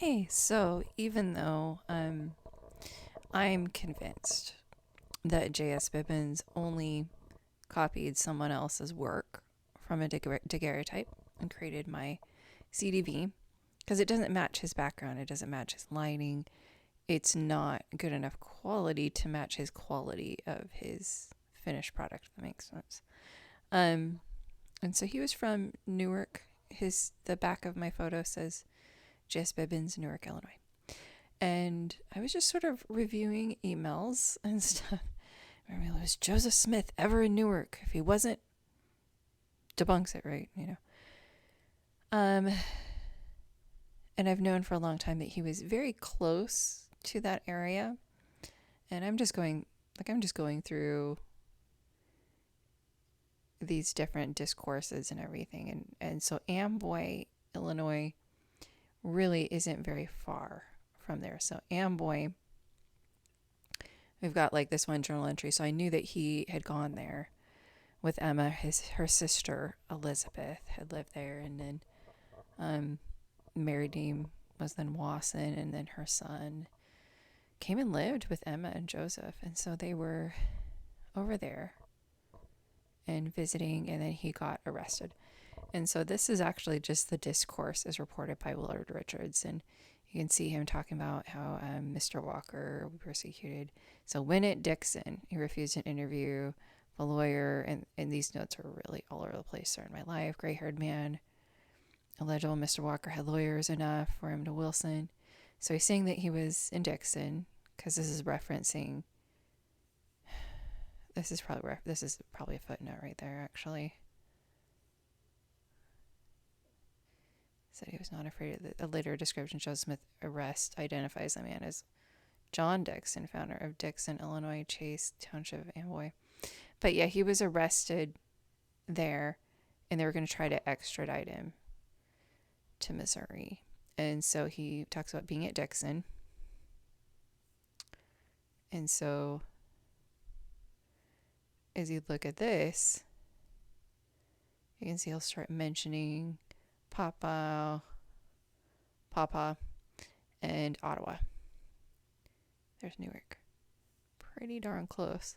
Hey, so even though I'm convinced that J.S. Bibbins only copied someone else's work from a daguerreotype and created my CDV, because it doesn't match his background, it doesn't match his lighting, it's not good enough quality to match his quality of his finished product, if that makes sense. Um, and so he was from Newark. The back of my photo says J.S. Bibbins, Newark, Illinois. And I was just sort of reviewing emails and stuff. Was Joseph Smith ever in Newark? If he wasn't, debunks it, right? Um, and I've known for a long time that he was very close to that area. And I'm just going through these different discourses and everything. And so Amboy, Illinois, really isn't very far from there. So Amboy, we've got like this one journal entry. So I knew that he had gone there with Emma. Her sister Elizabeth had lived there, and then married name was then Wasson, and then her son came and lived with Emma and Joseph, and so they were over there and visiting, and then he got arrested. And so this is actually just the discourse as reported by Willard Richards, and you can see him talking about how Mr. Walker was persecuted. So Winnett Dixon, he refused an interview, a lawyer, and these notes are really all over the place during my life. Gray-haired man, illegible. Mr. Walker had lawyers enough for him to Wilson. So he's saying that he was in Dixon, because this is referencing. This is probably a footnote right there, actually. Said he was not afraid of a later description. Joseph Smith arrest identifies the man as John Dixon, founder of Dixon, Illinois, Chase Township, Amboy. But yeah, he was arrested there, and they were going to try to extradite him to Missouri. And so he talks about being at Dixon. And so as you look at this, you can see he'll start mentioning Papa, and Ottawa. There's Newark. Pretty darn close.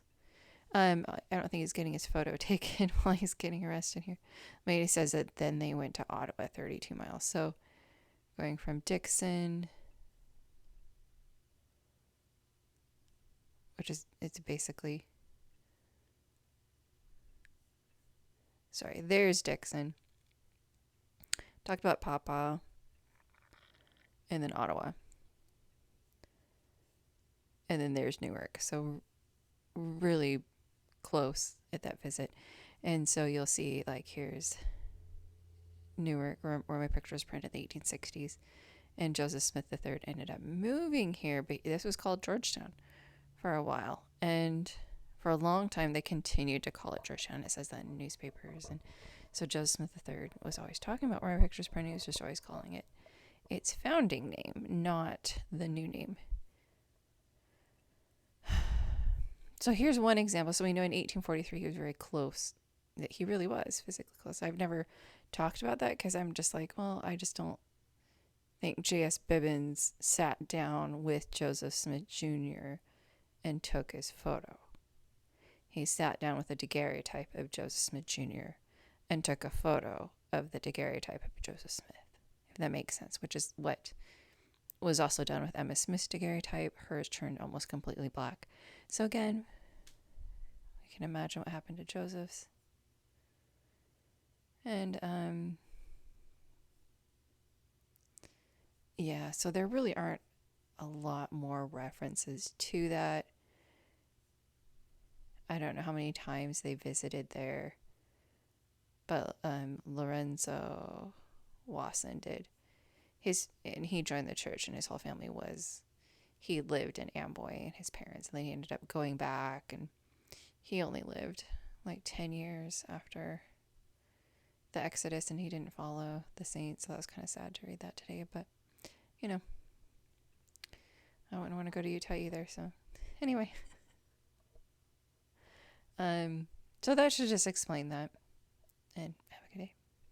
I don't think he's getting his photo taken while he's getting arrested here. Maybe he says that then they went to Ottawa, 32 miles. So going from Dixon, it's basically, there's Dixon. Talked about Papa, and then Ottawa. And then there's Newark. So really close at that visit. And so you'll see, like, here's Newark, where my picture was printed in the 1860s. And Joseph Smith III ended up moving here, but this was called Georgetown for a while. And for a long time, they continued to call it Georgetown. It says that in newspapers. And so Joseph Smith III was always talking about where my picture's printed. He was just always calling it its founding name, not the new name. So here's one example. So we know in 1843 he was very close. That he really was physically close. I've never talked about that because I'm just like, well, I just don't think J.S. Bibbins sat down with Joseph Smith Jr. and took his photo. He sat down with a daguerreotype of Joseph Smith Jr. and took a photo of the daguerreotype of Joseph Smith, if that makes sense, which is what was also done with Emma Smith's daguerreotype. Hers turned almost completely black. So again, we can imagine what happened to Joseph's. And yeah, so there really aren't a lot more references to that. I don't know how many times they visited there, but Lorenzo Wasson did. And he joined the church, and his whole family he lived in Amboy, and his parents, and then he ended up going back, and he only lived like 10 years after the Exodus, and he didn't follow the saints, so that was kind of sad to read that today, but I wouldn't want to go to Utah either, so anyway. So that should just explain that. And